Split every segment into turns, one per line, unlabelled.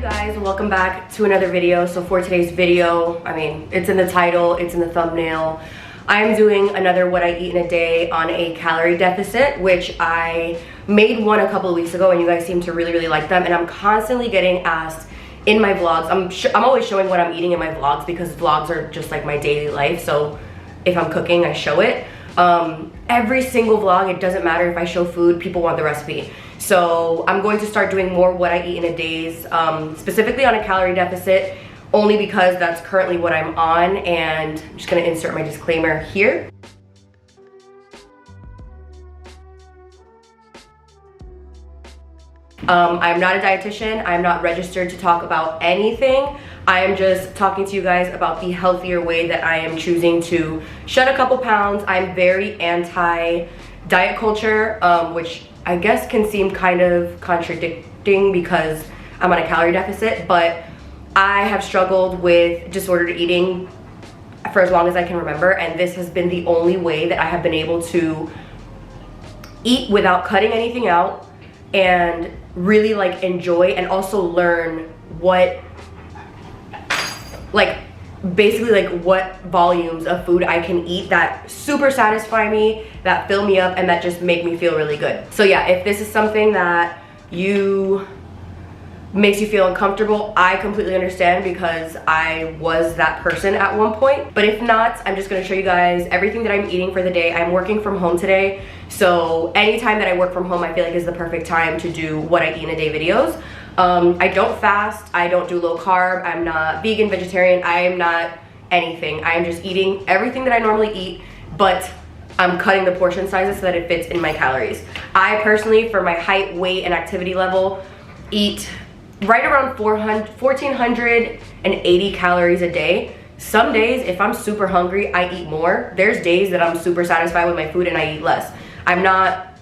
Guys, welcome back to another video. So for today's video, I mean, it's in the title, it's in the thumbnail, I'm doing another what I eat in a day on a calorie deficit, which I made one a couple of weeks ago and you guys seem to really like them, and I'm constantly getting asked in my vlogs. I'm always showing what I'm eating in my vlogs because vlogs are just like my daily life, so if I'm cooking I show it. Every single vlog, it doesn't matter if I show food, people want the recipe. So I'm going to start doing more what I eat in a days, specifically on a calorie deficit, only because that's currently what I'm on, and I'm just gonna insert my disclaimer here. I'm not a dietitian, I'm not registered to talk about anything. I am just talking to you guys about the healthier way that I am choosing to shed a couple pounds. I'm very anti-diet culture, which I guess can seem kind of contradicting because I'm on a calorie deficit, but I have struggled with disordered eating for as long as I can remember, and this has been the only way that I have been able to eat without cutting anything out and really like enjoy and also learn what, like basically like what volumes of food I can eat that super satisfy me, that fill me up, and that just make me feel really good. So yeah, if this is something that makes you feel uncomfortable, I completely understand because I was that person at one point. But if not, I'm just gonna show you guys everything that I'm eating for the day. I'm working from home today, so anytime that I work from home I feel like is the perfect time to do what I eat in a day videos. I don't fast, I don't do low carb, I'm not vegan, vegetarian, I am not anything. I am just eating everything that I normally eat, but I'm cutting the portion sizes so that it fits in my calories. I personally, for my height, weight, and activity level, eat right around 1,480 calories a day. Some days, if I'm super hungry, I eat more. There's days that I'm super satisfied with my food and I eat less. I'm not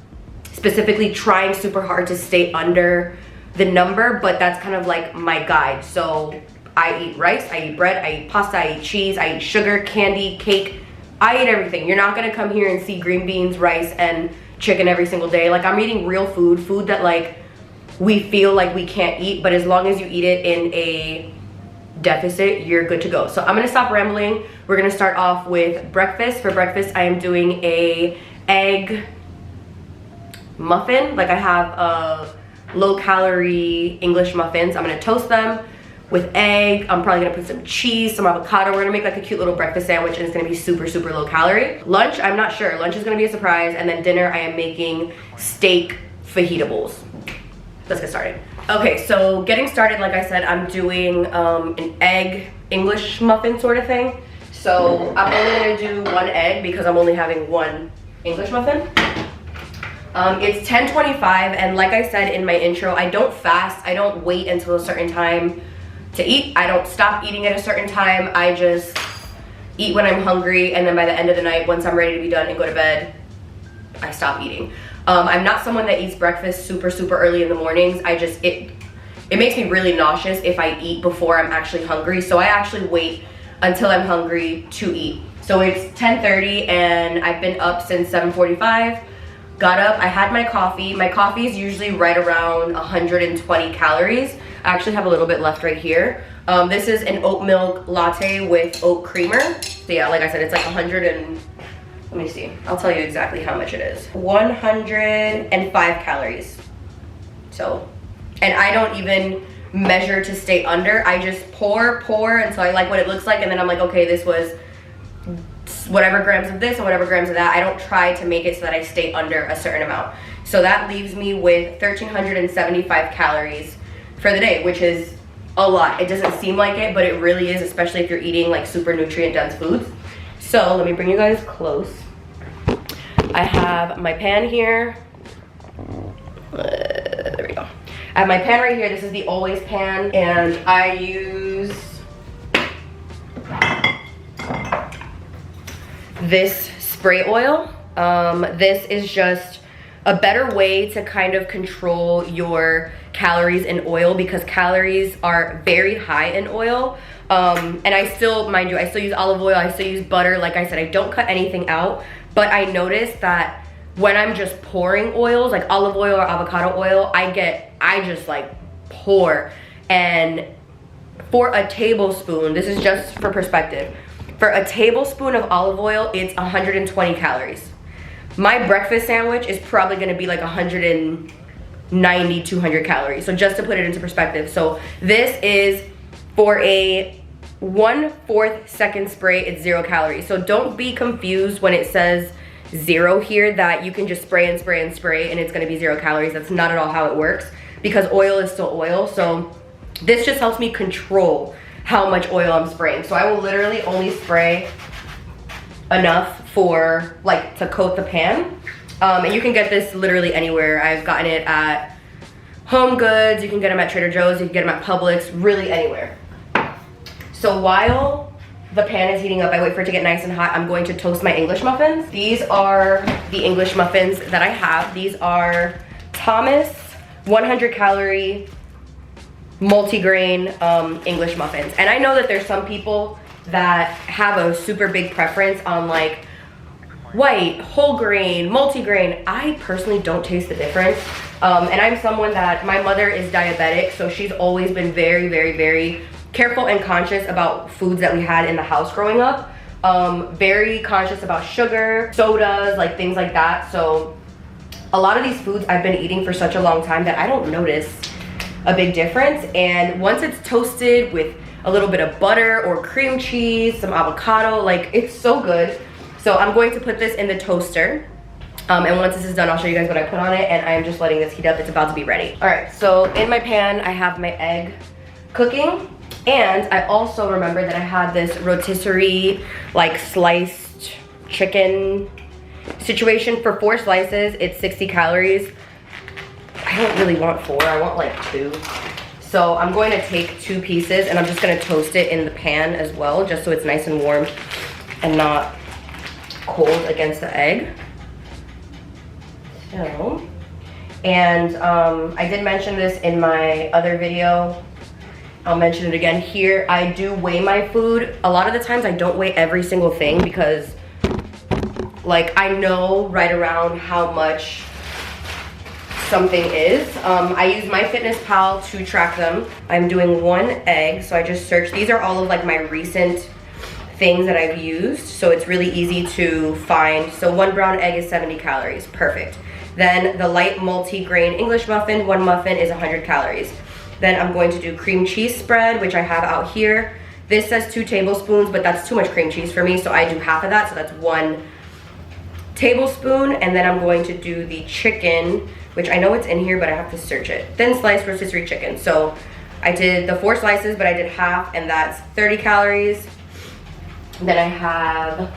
specifically trying super hard to stay under the number, but that's kind of like my guide. So I eat rice, I eat bread, I eat pasta, I eat cheese, I eat sugar, candy, cake. I eat everything. You're not gonna come here and see green beans, rice, and chicken every single day. Like, I'm eating real food that like we feel like we can't eat, but as long as you eat it in a deficit, you're good to go. So I'm gonna stop rambling. We're gonna start off with breakfast. For breakfast, I am doing a egg muffin. Like, I have a low-calorie English muffins. I'm gonna toast them with egg. I'm probably gonna put some cheese, some avocado. We're gonna make like a cute little breakfast sandwich, and it's gonna be super low calorie. Lunch, I'm not sure. Lunch is gonna be a surprise. And then dinner, I am making steak fajita bowls. Let's get started. Okay, so getting started, like I said, I'm doing an egg English muffin sort of thing. So I'm only gonna do one egg because I'm only having one English muffin. It's 10:25, and like I said in my intro, I don't fast. I don't wait until a certain time to eat. I don't stop eating at a certain time. I just eat when I'm hungry, and then by the end of the night, once I'm ready to be done and go to bed, I stop eating. I'm not someone that eats breakfast super early in the mornings. It makes me really nauseous if I eat before I'm actually hungry, so I actually wait until I'm hungry to eat. So it's 10:30 and I've been up since 7:45. Got up, I had my coffee. My coffee is usually right around 120 calories. I actually have a little bit left right here. This is an oat milk latte with oat creamer. So yeah, like I said, it's like 100 and, let me see, I'll tell you exactly how much it is. 105 calories. So, and I don't even measure to stay under. I just pour until I like what it looks like, and then I'm like, okay, this was whatever grams of this and whatever grams of that. I don't try to make it so that I stay under a certain amount. So that leaves me with 1,375 calories for the day, which is a lot. It doesn't seem like it, but it really is, especially if you're eating like super nutrient dense foods. So let me bring you guys close. I have my pan here. There we go. I have my pan right here. This is the Always pan, and I use this spray oil. This is just a better way to kind of control your calories in oil because calories are very high in oil. And I still, mind you, I still use olive oil, I still use butter. Like I said, I don't cut anything out, but I noticed that when I'm just pouring oils, like olive oil or avocado oil, I just like pour. And for a tablespoon, this is just for perspective, for a tablespoon of olive oil, it's 120 calories. My breakfast sandwich is probably gonna be like 190, 200 calories. So just to put it into perspective. So this is for a 1/4 second spray, it's 0 calories. So don't be confused when it says 0 here that you can just spray and spray and spray and it's gonna be 0 calories. That's not at all how it works because oil is still oil. So this just helps me control how much oil I'm spraying. So I will literally only spray enough for like to coat the pan. And you can get this literally anywhere. I've gotten it at Home Goods, you can get them at Trader Joe's, you can get them at Publix, really anywhere. So while the pan is heating up, I wait for it to get nice and hot, I'm going to toast my English muffins. These are the English muffins that I have. These are Thomas 100 calorie multigrain English muffins. And I know that there's some people that have a super big preference on like white, whole grain, multigrain. I personally don't taste the difference. And I'm someone that, my mother is diabetic, so she's always been very, very, very careful and conscious about foods that we had in the house growing up. Very conscious about sugar, sodas, like things like that. So a lot of these foods I've been eating for such a long time that I don't notice a big difference. And once it's toasted with a little bit of butter or cream cheese, some avocado, like it's so good. So I'm going to put this in the toaster. And once this is done, I'll show you guys what I put on it, and I'm just letting this heat up. It's about to be ready. All right, so in my pan, I have my egg cooking. And I also remember that I had this rotisserie, like sliced chicken situation. For 4 slices, it's 60 calories. I don't really want 4, I want like 2. So I'm going to take 2 pieces and I'm just gonna toast it in the pan as well, just so it's nice and warm and not cold against the egg. So, and I did mention this in my other video. I'll mention it again here. I do weigh my food. A lot of the times I don't weigh every single thing because like I know right around how much something is. I use MyFitnessPal to track them. I'm doing 1 egg, so I just searched. These are all of like my recent things that I've used, so it's really easy to find. So 1 brown egg is 70 calories, perfect. Then the light multi-grain English muffin, 1 muffin is 100 calories. Then I'm going to do cream cheese spread, which I have out here. This says 2 tablespoons, but that's too much cream cheese for me, so I do half of that, so that's 1 tablespoon. And then I'm going to do the chicken, which I know it's in here, but I have to search it. Thin sliced rotisserie chicken. So I did the 4 slices, but I did half, and that's 30 calories. Then I have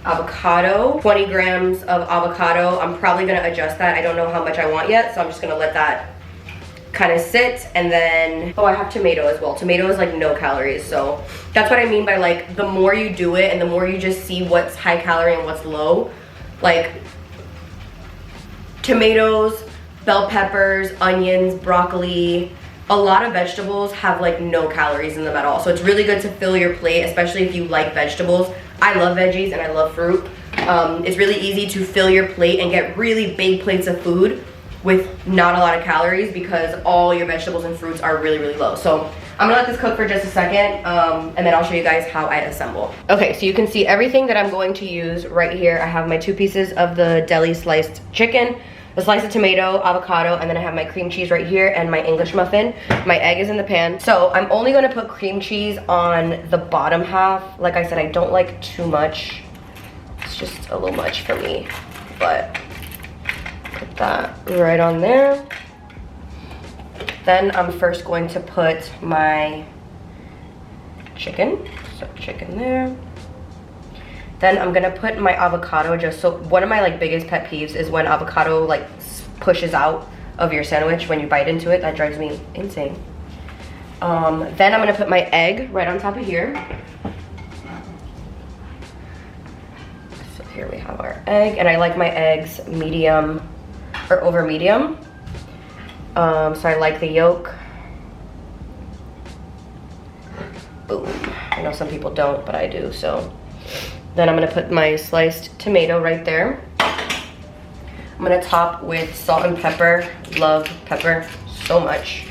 avocado, 20 grams of avocado. I'm probably gonna adjust that. I don't know how much I want yet, so I'm just gonna let that kind of sit. And then, oh, I have tomato as well. Tomato is like no calories, so that's what I mean by like the more you do it and the more you just see what's high calorie and what's low. Like tomatoes, bell peppers, onions, broccoli, a lot of vegetables have like no calories in them at all. So it's really good to fill your plate, especially if you like vegetables. I love veggies and I love fruit. It's really easy to fill your plate and get really big plates of food with not a lot of calories because all your vegetables and fruits are really, really low. So I'm gonna let this cook for just a second, and then I'll show you guys how I assemble. Okay, so you can see everything that I'm going to use right here. I have my 2 pieces of the deli sliced chicken, a slice of tomato, avocado, and then I have my cream cheese right here and my English muffin. My egg is in the pan. So I'm only gonna put cream cheese on the bottom half. Like I said, I don't like too much. It's just a little much for me, but put that right on there. Then I'm first going to put my chicken. So chicken there. Then I'm gonna put my avocado, just so one of my like biggest pet peeves is when avocado like pushes out of your sandwich when you bite into it. That drives me insane. Then I'm gonna put my egg right on top of here. So here we have our egg, and I like my eggs medium or over medium. So I like the yolk. Boom. I know some people don't, but I do. So then I'm gonna put my sliced tomato right there. I'm gonna top with salt and pepper. Love pepper so much.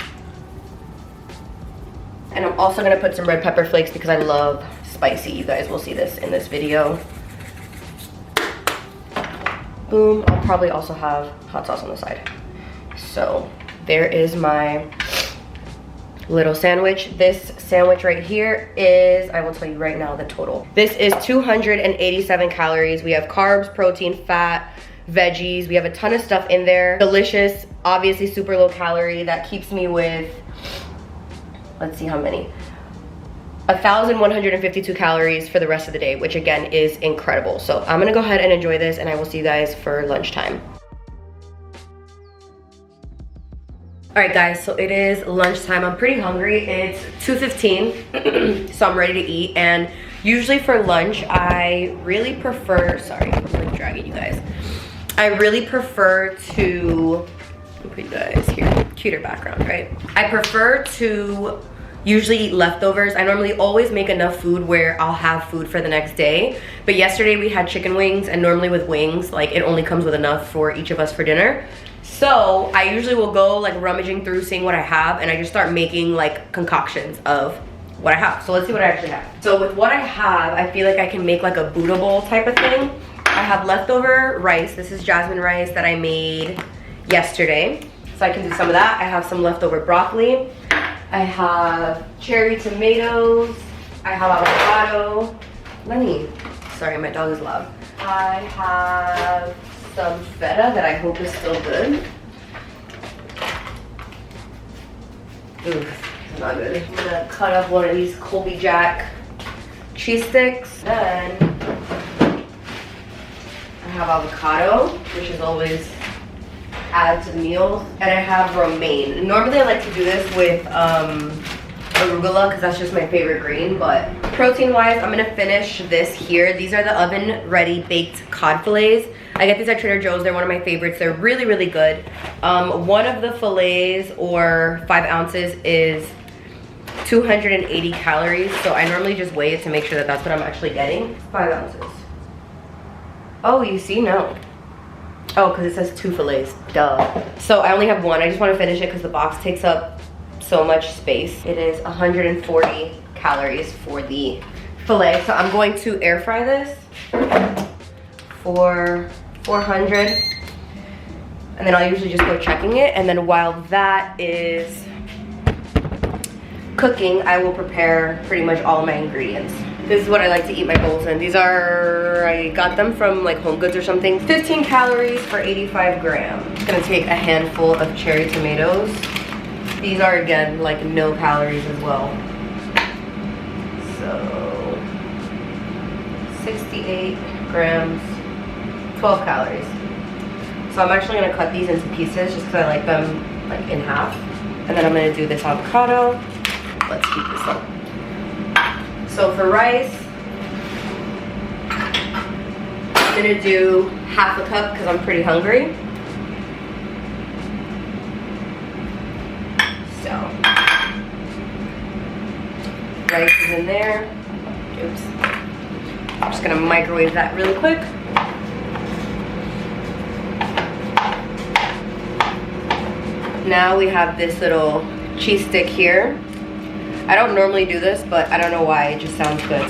And I'm also gonna put some red pepper flakes because I love spicy. You guys will see this in this video. Boom. I'll probably also have hot sauce on the side. So there is my little sandwich. This sandwich right here is, I will tell you right now the total. This is 287 calories. We have carbs, protein, fat, veggies. We have a ton of stuff in there. Delicious, obviously super low calorie. That keeps me with, let's see how many. 1,152 calories for the rest of the day, which again is incredible. So I'm gonna go ahead and enjoy this, and I will see you guys for lunchtime. All right guys, so it is lunchtime. I'm pretty hungry. It's 2:15, so I'm ready to eat. And usually for lunch, I really prefer, sorry, I'm like dragging you guys. I really prefer to, put you guys here, cuter background, right? I prefer to usually eat leftovers. I normally always make enough food where I'll have food for the next day. But yesterday we had chicken wings, and normally with wings, like it only comes with enough for each of us for dinner. So I usually will go like rummaging through, seeing what I have, and I just start making like concoctions of what I have. So let's see what I actually have. So with what I have, I feel like I can make like a Buddha bowl type of thing. I have leftover rice. This is jasmine rice that I made yesterday. So I can do some of that. I have some leftover broccoli. I have cherry tomatoes. I have avocado. Lenny, sorry, my dog is loud. I have some feta that I hope is still good. Oof, it's not good. I'm gonna cut up one of these Colby Jack cheese sticks. Then I have avocado, which is always add to the meals. And I have romaine. Normally I like to do this with arugula because that's just my favorite green, but protein wise, I'm gonna finish this here. These are the oven ready baked cod fillets. I get these at Trader Joe's. They're one of my favorites. They're really, really good. One of the fillets, or 5 ounces, is 280 calories. So I normally just weigh it to make sure that that's what I'm actually getting. 5 ounces. Oh, you see, no. Oh, because it says 2 fillets, duh. So I only have one. I just want to finish it because the box takes up so much space. It is 140 calories for the fillet. So I'm going to air fry this for 400. And then I'll usually just go checking it. And then while that is cooking, I will prepare pretty much all of my ingredients. This is what I like to eat my bowls in. These are, I got them from like Home Goods or something. 15 calories for 85 grams. I'm gonna take a handful of cherry tomatoes. These are, again, like no calories as well. So, 68 grams, 12 calories. So I'm actually gonna cut these into pieces just because I like them like in half. And then I'm gonna do this avocado. Let's heat this up. So for rice, I'm gonna do half a cup because I'm pretty hungry. So, rice is in there. Oops. I'm just gonna microwave that really quick. Now we have this little cheese stick here. I don't normally do this, but I don't know why, it just sounds good.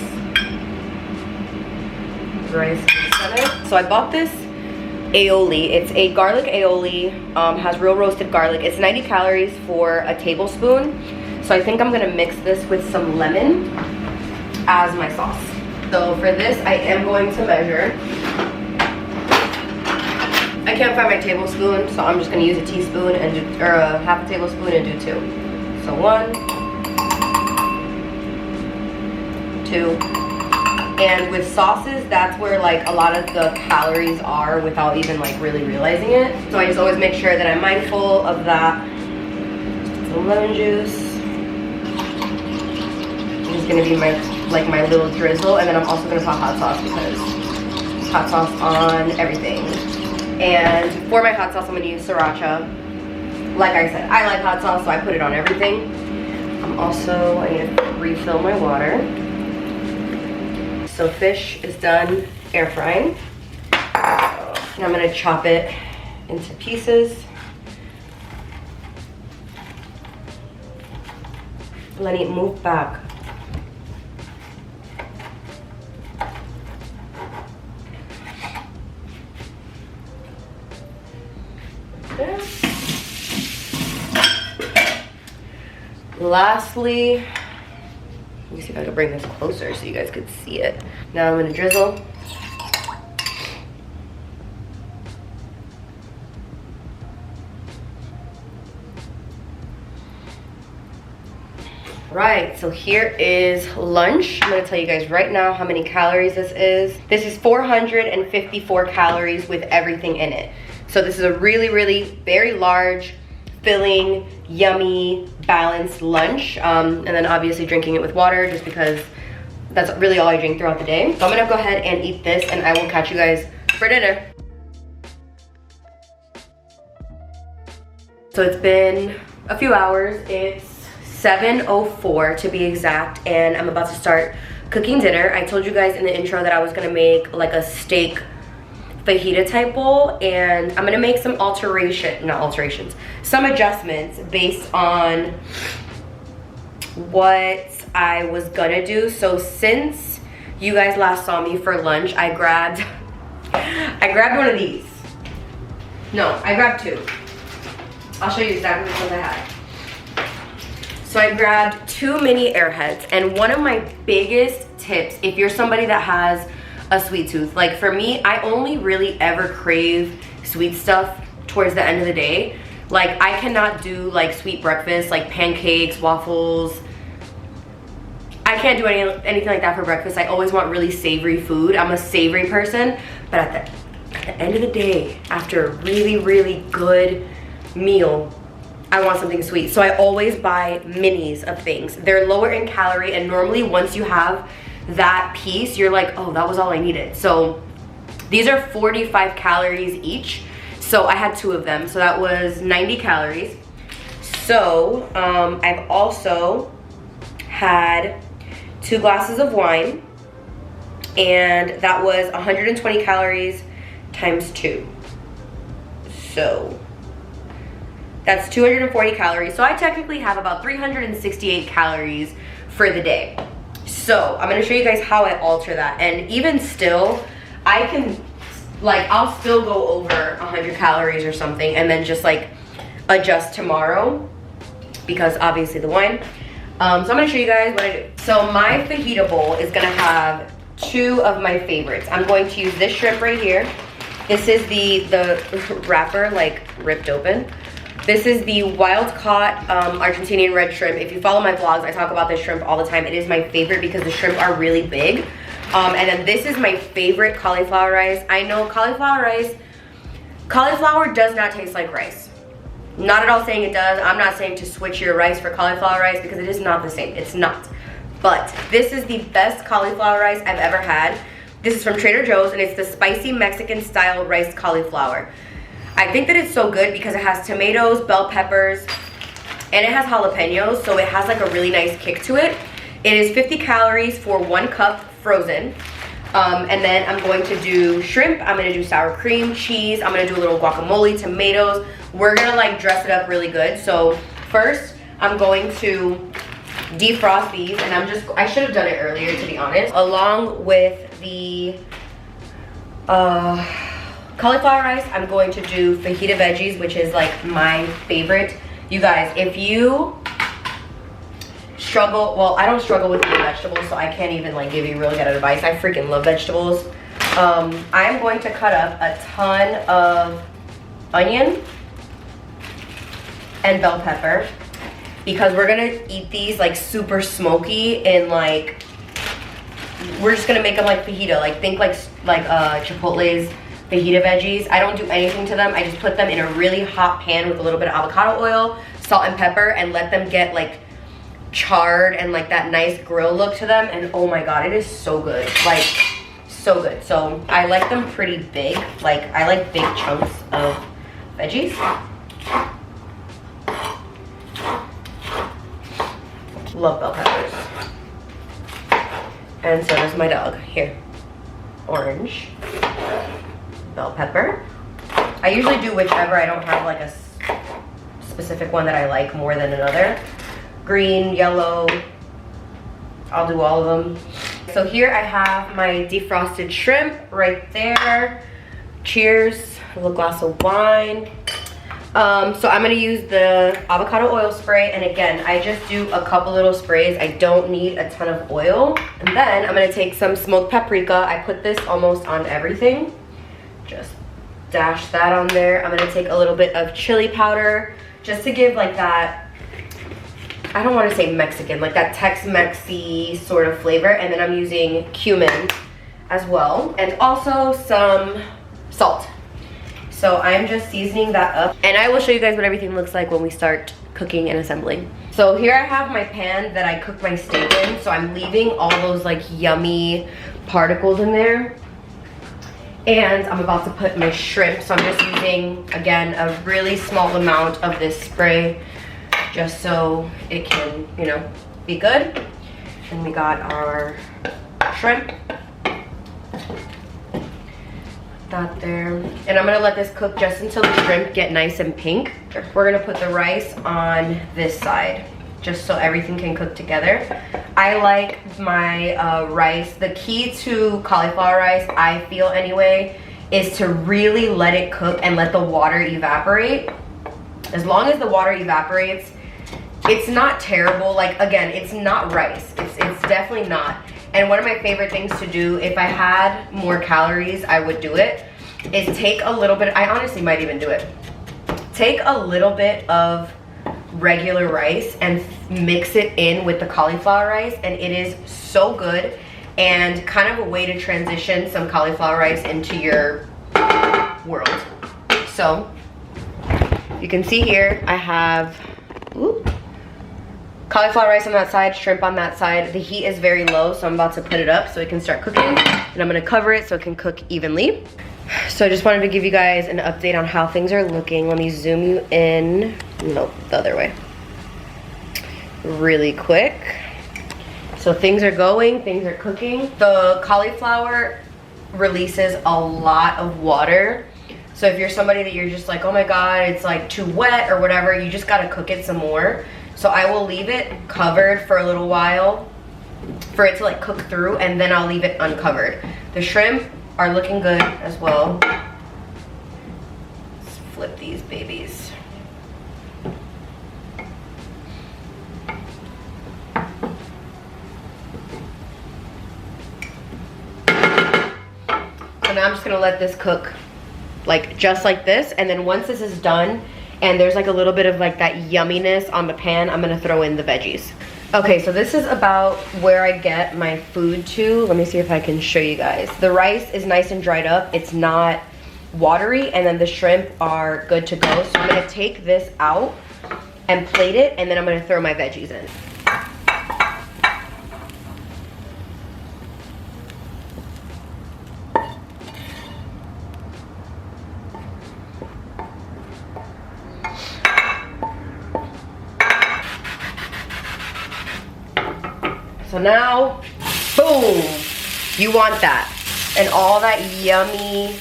Rice in the center. So I bought this aioli. It's a garlic aioli, has real roasted garlic. It's 90 calories for a tablespoon. So I think I'm gonna mix this with some lemon as my sauce. So for this, I am going to measure. I can't find my tablespoon, so I'm just gonna use a teaspoon and do, or a half a tablespoon and do 2. So 1, 2. And with sauces, that's where like a lot of the calories are without even like really realizing it. So I just always make sure that I'm mindful of that. Some lemon juice. This is gonna be my my little drizzle, and then I'm also gonna put hot sauce because hot sauce on everything. And for my hot sauce, I'm gonna use sriracha. Like I said, I like hot sauce, so I put it on everything. I need to refill my water. So fish is done air frying. And I'm gonna chop it into pieces. Lenny, move back. There. Lastly, let me see if I can bring this closer so you guys could see it. Now I'm gonna drizzle. Right, so here is lunch. I'm gonna tell you guys right now how many calories this is. This is 454 calories with everything in it. So this is a really, really very large, filling, yummy, balanced lunch. And then obviously drinking it with water just because that's really all I drink throughout the day. So I'm gonna go ahead and eat this and I will catch you guys for dinner. So it's been a few hours. It's 7:04 to be exact, and I'm about to start cooking dinner. I told you guys in the intro that I was gonna make like a steak fajita type bowl, and I'm gonna make some some adjustments based on what I was gonna do. So since you guys last saw me for lunch, I grabbed one of these. No, I grabbed two. I'll show you exactly which ones I had. So I grabbed 2 mini Airheads, and one of my biggest tips, if you're somebody that has a sweet tooth, like for me, I only really ever crave sweet stuff towards the end of the day. Like I cannot do like sweet breakfast, like pancakes, waffles. I can't do anything like that for breakfast. I always want really savory food. I'm a savory person, but at the end of the day, after a really, really good meal, I want something sweet. So I always buy minis of things. They're lower in calorie, and normally once you have that piece, you're like, oh, that was all I needed. So these are 45 calories each. So I had 2 of them. So that was 90 calories. So I've also had 2 glasses of wine, and that was 120 calories times 2. So that's 240 calories. So I technically have about 368 calories for the day. So I'm gonna show you guys how I alter that. And even still, I can, like, I'll still go over 100 calories or something and then just like adjust tomorrow because obviously the wine. So I'm gonna show you guys what I do. So my fajita bowl is gonna have 2 of my favorites. I'm going to use this shrimp right here. This is the wrapper like ripped open. This is the wild-caught Argentinian red shrimp. If you follow my vlogs, I talk about this shrimp all the time. It is my favorite because the shrimp are really big. And then this is my favorite cauliflower rice. I know cauliflower does not taste like rice. Not at all saying it does. I'm not saying to switch your rice for cauliflower rice because it is not the same. It's not. But this is the best cauliflower rice I've ever had. This is from Trader Joe's, and it's the spicy Mexican style rice cauliflower. I think that it's so good because it has tomatoes, bell peppers, and it has jalapenos, so it has like a really nice kick to it. It is 50 calories for 1 cup frozen. And then I'm going to do shrimp, I'm gonna do sour cream, cheese, I'm gonna do a little guacamole, tomatoes. We're gonna like dress it up really good. So first, I'm going to defrost these, and I should have done it earlier to be honest, along with the cauliflower rice. I'm going to do fajita veggies, which is like my favorite. You guys, if you struggle, well, I don't struggle with eating vegetables, so I can't even like give you real good advice. I freaking love vegetables. I'm going to cut up a ton of onion and bell pepper because we're gonna eat these like super smoky, and like we're just gonna make them like fajita. Like think like Chipotle's fajita veggies. I don't do anything to them. I just put them in a really hot pan with a little bit of avocado oil, salt and pepper, and let them get like charred and like that nice grill look to them. And oh my god, it is so good. Like so good. So I like them pretty big. Like I like big chunks of veggies. love bell peppers. And so does my dog. Here. Orange. Bell pepper. I usually do whichever. I don't have like a specific one that I like more than another. Green, yellow. I'll do all of them. So here I have my defrosted shrimp right there. Cheers. A little glass of wine. So I'm gonna use the avocado oil spray, and again, I just do a couple little sprays. I don't need a ton of oil. And then I'm gonna take some smoked paprika. I put this almost on everything. Just dash that on there. I'm gonna take a little bit of chili powder just to give like that, I don't wanna say Mexican, like that Tex-Mex-y sort of flavor. And then I'm using cumin as well, and also some salt. So I'm just seasoning that up, and I will show you guys what everything looks like when we start cooking and assembling. So here I have my pan that I cook my steak in, so I'm leaving all those like yummy particles in there. And I'm about to put my shrimp, so I'm just using, again, a really small amount of this spray just so it can, you know, be good. And we got our shrimp. That there, and I'm gonna let this cook just until the shrimp get nice and pink. We're gonna put the rice on this side just so everything can cook together. I like my rice. The key to cauliflower rice, I feel anyway, is to really let it cook and let the water evaporate. As long as the water evaporates, it's not terrible. Like, again, it's not rice. It's definitely not. And one of my favorite things to do, if I had more calories, I would do it, is take a little bit, I honestly might even do it. Take a little bit of regular rice and mix it in with the cauliflower rice, and it is so good and kind of a way to transition some cauliflower rice into your world. So, you can see here, I have, cauliflower rice on that side, shrimp on that side. The heat is very low, so I'm about to put it up so it can start cooking. And I'm gonna cover it so it can cook evenly. So I just wanted to give you guys an update on how things are looking. Let me zoom you in. Nope, the other way. Really quick. So things are going, things are cooking. The cauliflower releases a lot of water. So if you're somebody that you're just like, oh my God, it's like too wet or whatever, you just gotta cook it some more. So I will leave it covered for a little while for it to like cook through, and then I'll leave it uncovered. The shrimp are looking good as well. Let's flip these babies. So now I'm just gonna let this cook like just like this, and then once this is done, and there's like a little bit of like that yumminess on the pan, I'm gonna throw in the veggies. Okay, so this is about where I get my food to. Let me see if I can show you guys. The rice is nice and dried up. It's not watery, and then the shrimp are good to go. So I'm gonna take this out and plate it, and then I'm gonna throw my veggies in. So now, boom, you want that. And all that yummy,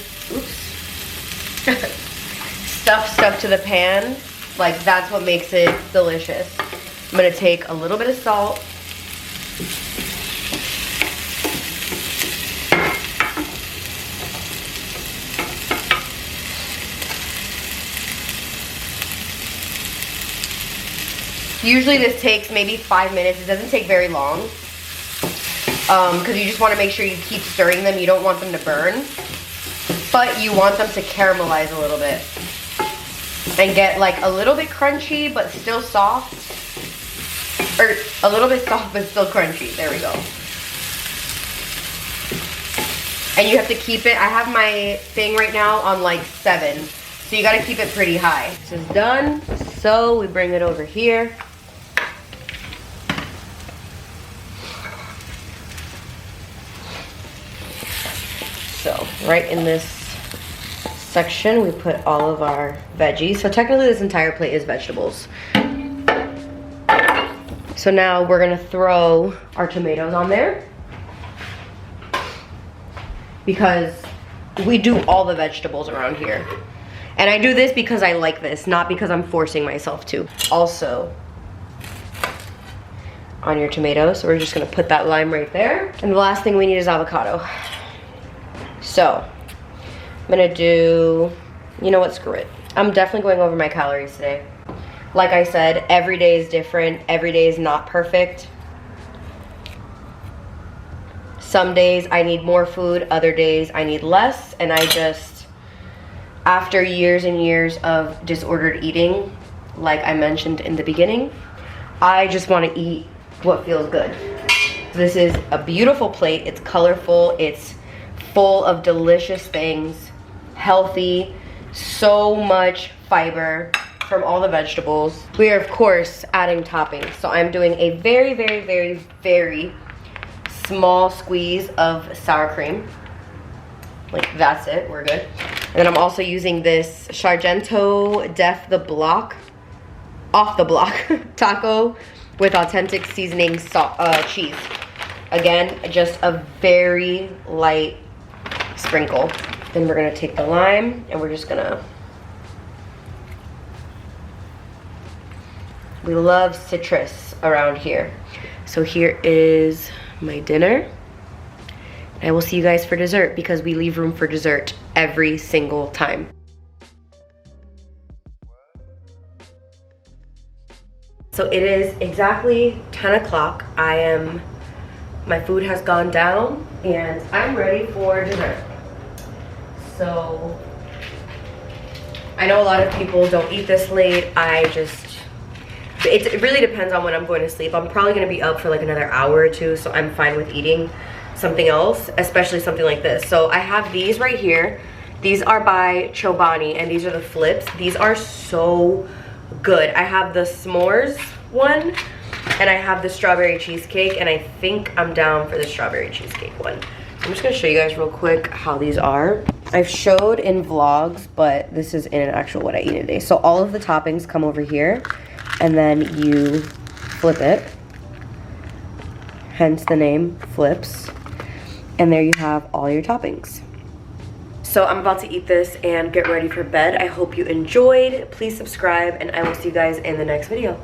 stuff stuck to the pan, like that's what makes it delicious. I'm gonna take a little bit of salt. Usually this takes maybe 5 minutes. It doesn't take very long. Because you just want to make sure you keep stirring them. You don't want them to burn. But you want them to caramelize a little bit. And get like a little bit crunchy but still soft. Or a little bit soft but still crunchy. There we go. And you have to keep it. I have my thing right now on like 7. So you got to keep it pretty high. This is done. So we bring it over here. So right in this section, we put all of our veggies. So technically this entire plate is vegetables. So now we're gonna throw our tomatoes on there because we do all the vegetables around here. And I do this because I like this, not because I'm forcing myself to. Also, on your tomatoes, so we're just gonna put that lime right there. And the last thing we need is avocado. So, I'm gonna do, you know what, screw it. I'm definitely going over my calories today. Like I said, every day is different. Every day is not perfect. Some days I need more food, other days I need less, and I just, after years and years of disordered eating, like I mentioned in the beginning, I just want to eat what feels good. This is a beautiful plate. It's colorful. It's full of delicious things, healthy, so much fiber from all the vegetables. We are, of course, adding toppings. So I'm doing a very, very, very, very small squeeze of sour cream. Like, that's it, we're good. And then I'm also using this Sargento Def the Block, off the block, taco with authentic seasoning cheese. Again, just a very light sprinkle. Then we're gonna take the lime and we're just gonna, we love citrus around here. So here is my dinner. I will see you guys for dessert because we leave room for dessert every single time. So it is exactly 10 o'clock. My food has gone down and I'm ready for dessert. So I know a lot of people don't eat this late. It really depends on when I'm going to sleep. I'm probably gonna be up for like another hour or two, so I'm fine with eating something else, especially something like this. So I have these right here. These are by Chobani, and these are the flips. These are so good. I have the s'mores one, and I have the strawberry cheesecake, and I think I'm down for the strawberry cheesecake one. I'm just gonna show you guys real quick how these are. I've showed in vlogs, but this is in actual what I eat today. So all of the toppings come over here, and then you flip it, hence the name flips, and there you have all your toppings. So I'm about to eat this and get ready for bed. I hope you enjoyed. Please subscribe, and I will see you guys in the next video.